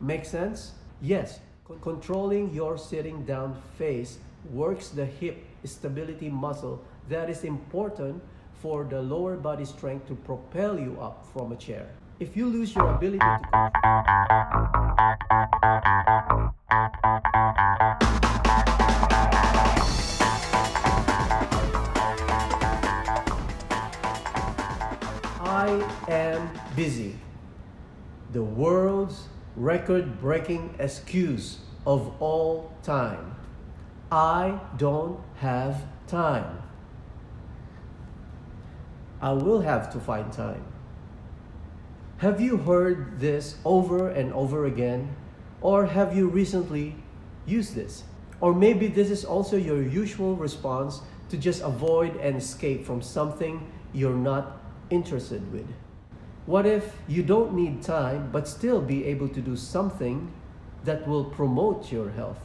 Make sense? Yes, controlling your sitting down phase works the hip stability muscle that is important for the lower body strength to propel you up from a chair. If you lose your ability to I am busy. The world's record-breaking excuse of all time. I don't have time. I will have to find time. Have you heard this over and over again? Or have you recently used this? Or maybe this is also your usual response to just avoid and escape from something you're not interested with. What if you don't need time but still be able to do something that will promote your health?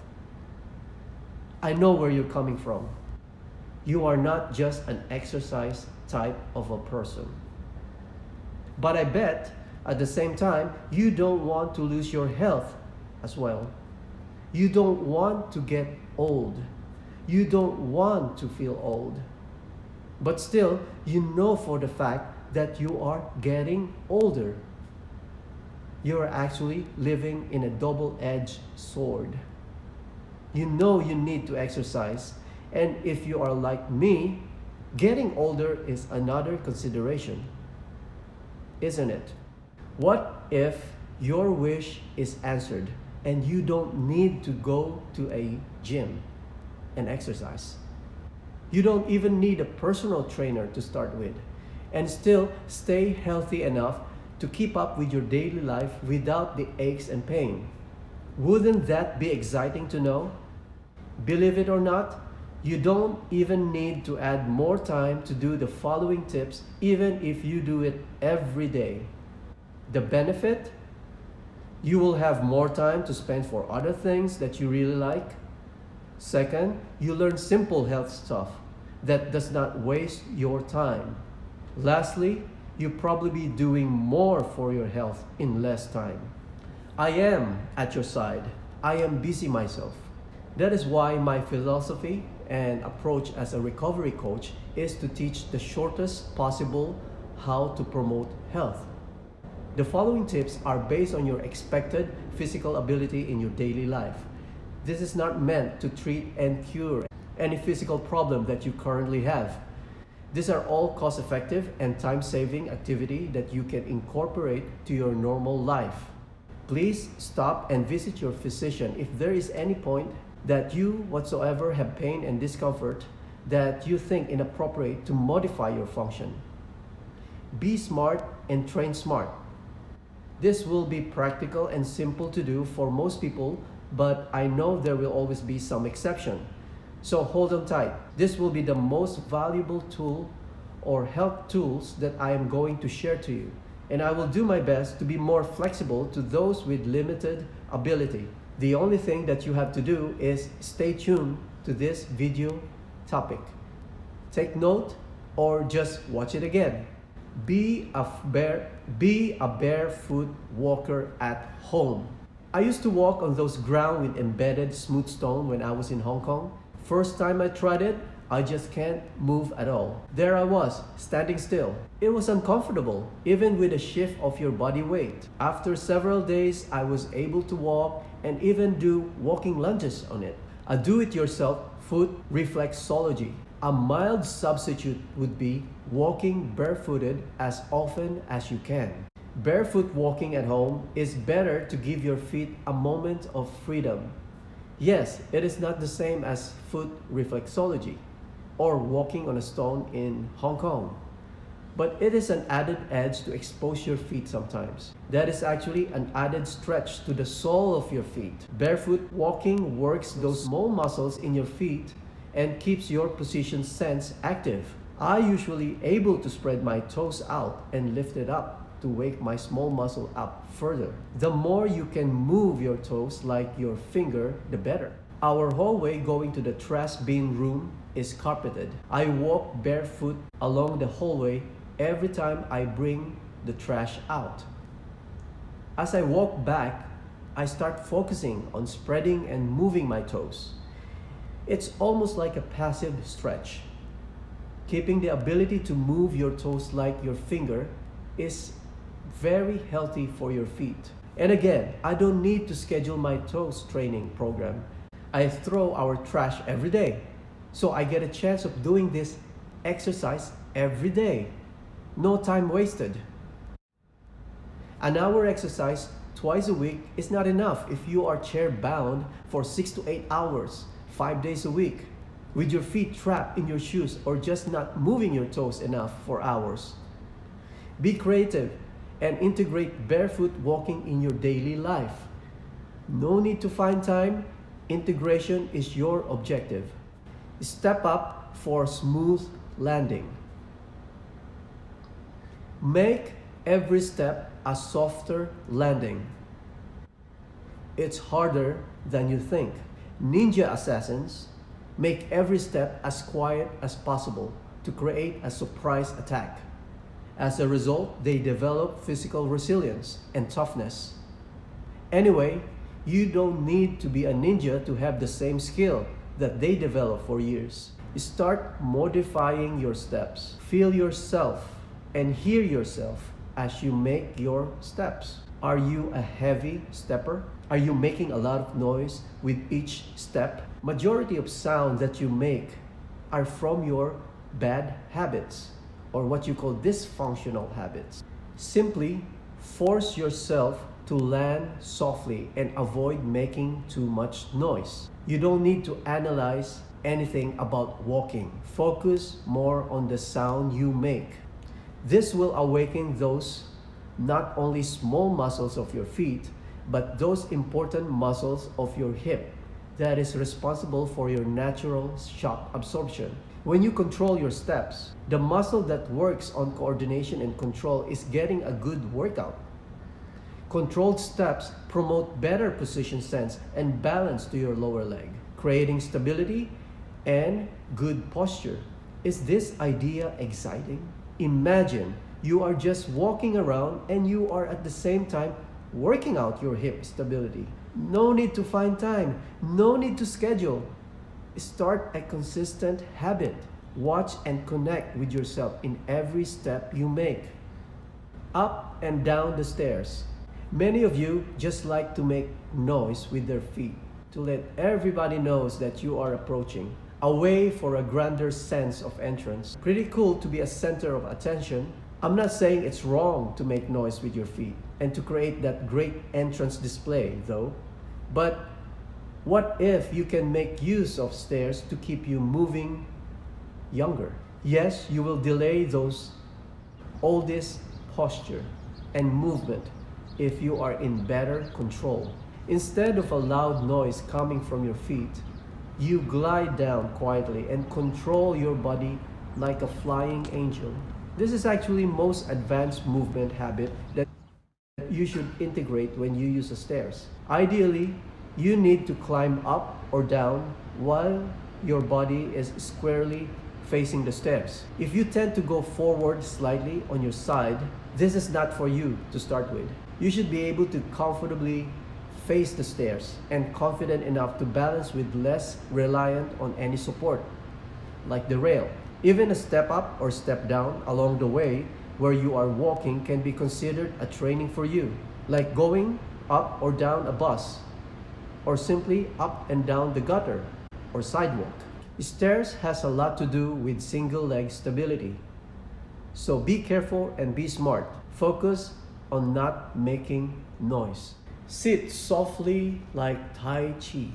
I know where you're coming from. You are not just an exercise type of a person. But I bet at the same time, you don't want to lose your health as well. You don't want to get old. You don't want to feel old. But still, you know for the fact that you are getting older. You are actually living in a double-edged sword. You know you need to exercise, and if you are like me, getting older is another consideration, isn't it? What if your wish is answered and you don't need to go to a gym and exercise? You don't even need a personal trainer to start with, and still stay healthy enough to keep up with your daily life without the aches and pain. Wouldn't that be exciting to know? Believe it or not, you don't even need to add more time to do the following tips, even if you do it every day. The benefit? You will have more time to spend for other things that you really like. Second, you learn simple health stuff that does not waste your time. Lastly, you'll probably be doing more for your health in less time. I am at your side. I am busy myself. That is why my philosophy and approach as a recovery coach is to teach the shortest possible how to promote health. The following tips are based on your expected physical ability in your daily life. This is not meant to treat and cure any physical problem that you currently have. These are all cost-effective and time-saving activity that you can incorporate to your normal life. Please stop and visit your physician if there is any point that you whatsoever have pain and discomfort that you think inappropriate to modify your function. Be smart and train smart. This will be practical and simple to do for most people, but I know there will always be some exception. So hold on tight. This will be the most valuable tool or health tools that I am going to share to you. And I will do my best to be more flexible to those with limited ability. The only thing that you have to do is stay tuned to this video topic. Take note or just watch it again. Be a barefoot walker at home. I used to walk on those ground with embedded smooth stone when I was in Hong Kong. First time I tried it, I just can't move at all. There I was, standing still. It was uncomfortable, even with a shift of your body weight. After several days, I was able to walk and even do walking lunges on it. A do-it-yourself foot reflexology. A mild substitute would be walking barefooted as often as you can. Barefoot walking at home is better to give your feet a moment of freedom. Yes, it is not the same as foot reflexology or walking on a stone in Hong Kong, but it is an added edge to expose your feet sometimes. That is actually an added stretch to the sole of your feet. Barefoot walking works those small muscles in your feet and keeps your position sense active. I usually able to spread my toes out and lift it up to wake my small muscle up further. The more you can move your toes like your finger, the better. Our hallway going to the trash bin room is carpeted. I walk barefoot along the hallway every time I bring the trash out. As I walk back, I start focusing on spreading and moving my toes. It's almost like a passive stretch. Keeping the ability to move your toes like your finger is very healthy for your feet. And again, I don't need to schedule my toes training program. I throw our trash every day. So I get a chance of doing this exercise every day. No time wasted. An hour exercise twice a week is not enough if you are chair bound for 6 to 8 hours, 5 days a week, with your feet trapped in your shoes or just not moving your toes enough for hours. Be creative and integrate barefoot walking in your daily life. No need to find time. Integration is your objective. Step up for smooth landing. Make every step a softer landing. It's harder than you think. Ninja assassins make every step as quiet as possible to create a surprise attack. As a result, they develop physical resilience and toughness. Anyway, you don't need to be a ninja to have the same skill that they develop for years. Start modifying your steps. Feel yourself and hear yourself as you make your steps. Are you a heavy stepper? Are you making a lot of noise with each step? Majority of sound that you make are from your bad habits, or what you call dysfunctional habits. Simply force yourself to land softly and avoid making too much noise. You don't need to analyze anything about walking. Focus more on the sound you make. This will awaken those not only small muscles of your feet, but those important muscles of your hip that is responsible for your natural shock absorption. When you control your steps, the muscle that works on coordination and control is getting a good workout. Controlled steps promote better position sense and balance to your lower leg, creating stability and good posture. Is this idea exciting? Imagine you are just walking around and you are at the same time working out your hip stability. No need to find time, no need to schedule. Start a consistent habit. Watch and connect with yourself in every step you make. Up and down the stairs. Many of you just like to make noise with their feet to let everybody knows that you are approaching. A way for a grander sense of entrance. Pretty cool to be a center of attention. I'm not saying it's wrong to make noise with your feet and to create that great entrance display though. But what if you can make use of stairs to keep you moving younger? Yes, you will delay those oldest posture and movement if you are in better control. Instead of a loud noise coming from your feet, you glide down quietly and control your body like a flying angel. This is actually most advanced movement habit that you should integrate when you use the stairs. Ideally, you need to climb up or down while your body is squarely facing the stairs. If you tend to go forward slightly on your side, this is not for you to start with. You should be able to comfortably face the stairs and confident enough to balance with less reliant on any support, like the rail. Even a step up or step down along the way where you are walking can be considered a training for you, like going up or down a bus, or simply up and down the gutter or sidewalk. Stairs has a lot to do with single leg stability. So be careful and be smart. Focus on not making noise. Sit softly like Tai Chi.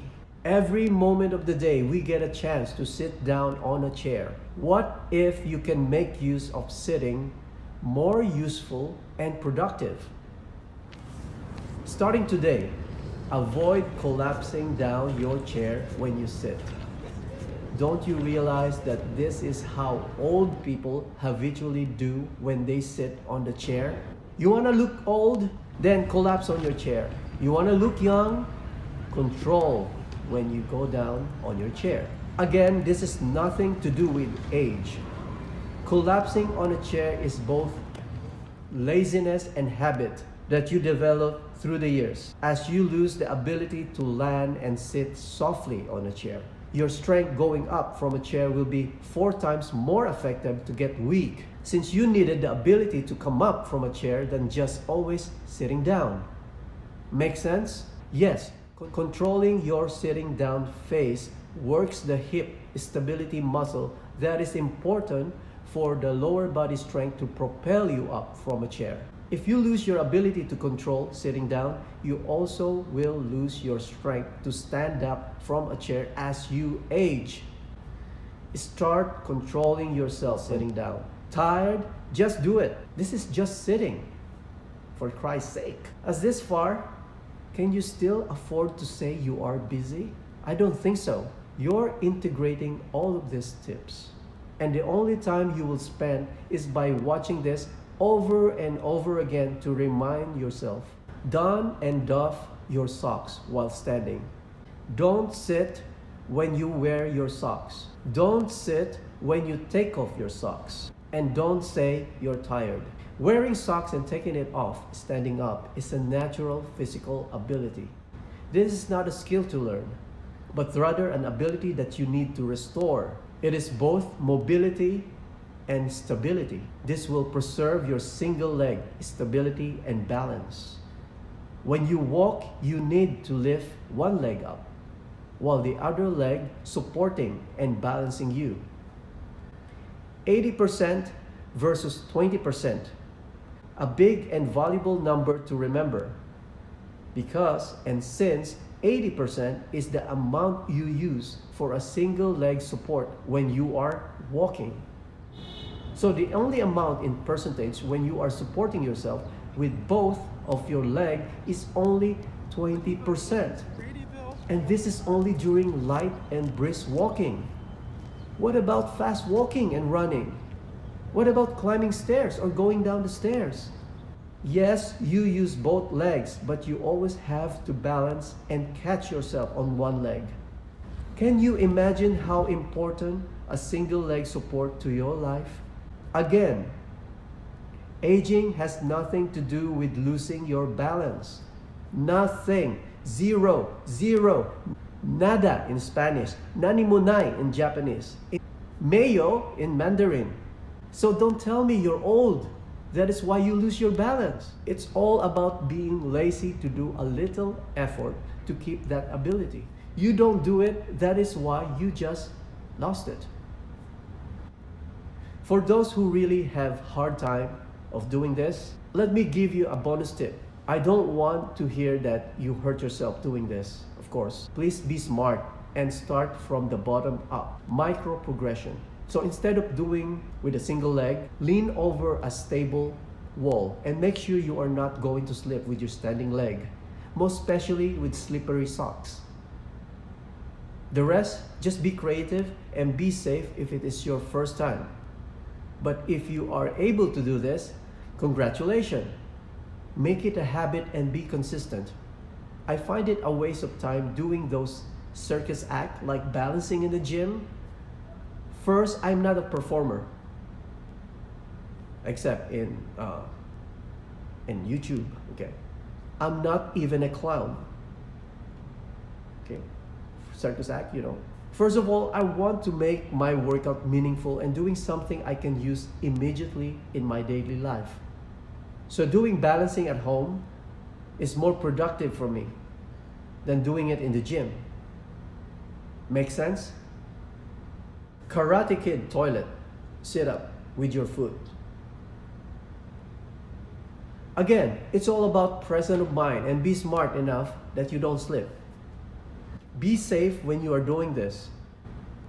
Every moment of the day, we get a chance to sit down on a chair. What if you can make use of sitting more useful and productive? Starting today, avoid collapsing down your chair when you sit. Don't you realize that this is how old people habitually do when they sit on the chair? You want to look old? Then collapse on your chair. You want to look young? Control when you go down on your chair. Again, this is nothing to do with age. Collapsing on a chair is both laziness and habit that you develop through the years as you lose the ability to land and sit softly on a chair. Your strength going up from a chair will be 4 times more effective to get weak, since you needed the ability to come up from a chair than just always sitting down. Make sense? Yes, controlling your sitting down phase works the hip stability muscle that is important for the lower body strength to propel you up from a chair. If you lose your ability to control sitting down, you also will lose your strength to stand up from a chair as you age. Start controlling yourself sitting down. Tired? Just do it. This is just sitting. For Christ's sake. As this far, can you still afford to say you are busy? I don't think so. You're integrating all of these tips. And the only time you will spend is by watching this over and over again to remind yourself. Don and doff your socks while standing. Don't sit when you wear your socks. Don't sit when you take off your socks. And don't say you're tired. Wearing socks and taking it off standing up is a natural physical ability. This is not a skill to learn, but rather an ability that you need to restore. It is both mobility and stability. This will preserve your single leg stability and balance. When you walk, you need to lift one leg up, while the other leg supporting and balancing you. 80% versus 20%. A big and valuable number to remember, because and since 80% is the amount you use for a single leg support when you are walking. So the only amount in percentage when you are supporting yourself with both of your legs is only 20%. And this is only during light and brisk walking. What about fast walking and running? What about climbing stairs or going down the stairs? Yes, you use both legs, but you always have to balance and catch yourself on one leg. Can you imagine how important a single leg support to your life? Again, aging has nothing to do with losing your balance. Nothing. Zero. Zero. Nada in Spanish. Nanimonai in Japanese. Mayo in Mandarin. So don't tell me you're old. That is why you lose your balance. It's all about being lazy to do a little effort to keep that ability. You don't do it, that is why you just lost it. For those who really have hard time of doing this, let me give you a bonus tip. I don't want to hear that you hurt yourself doing this, of course. Please be smart and start from the bottom up. Micro progression. So instead of doing with a single leg, lean over a stable wall and make sure you are not going to slip with your standing leg, most especially with slippery socks. The rest, just be creative and be safe if it is your first time. But if you are able to do this, congratulations. Make it a habit and be consistent. I find it a waste of time doing those circus acts like balancing in the gym. First, I'm not a performer, except in YouTube, okay? I'm not even a clown, okay? Circus act, you know. First of all, I want to make my workout meaningful and doing something I can use immediately in my daily life. So doing balancing at home is more productive for me than doing it in the gym. Make sense? Karate Kid toilet, sit up with your foot. Again, it's all about presence of mind and be smart enough that you don't slip. Be safe when you are doing this.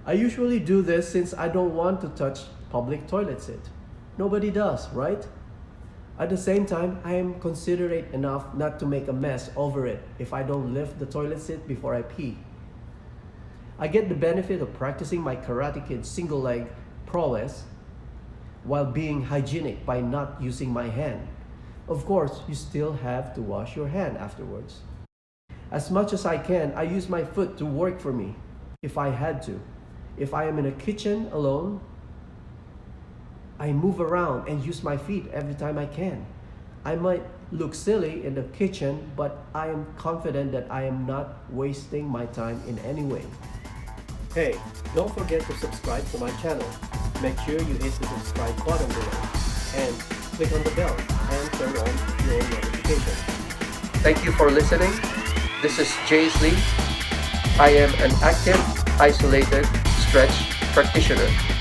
I usually do this since I don't want to touch public toilet seat. Nobody does, right? At the same time, I am considerate enough not to make a mess over it if I don't lift the toilet seat before I pee. I get the benefit of practicing my Karate Kid single leg prowess while being hygienic by not using my hand. Of course, you still have to wash your hand afterwards. As much as I can, I use my foot to work for me if I had to. If I am in a kitchen alone, I move around and use my feet every time I can. I might look silly in the kitchen, but I am confident that I am not wasting my time in any way. Hey, don't forget to subscribe to my channel. Make sure you hit the subscribe button below and click on the bell and turn on your notifications. Thank you for listening. This is Jace Lee. I am an active, isolated stretch practitioner.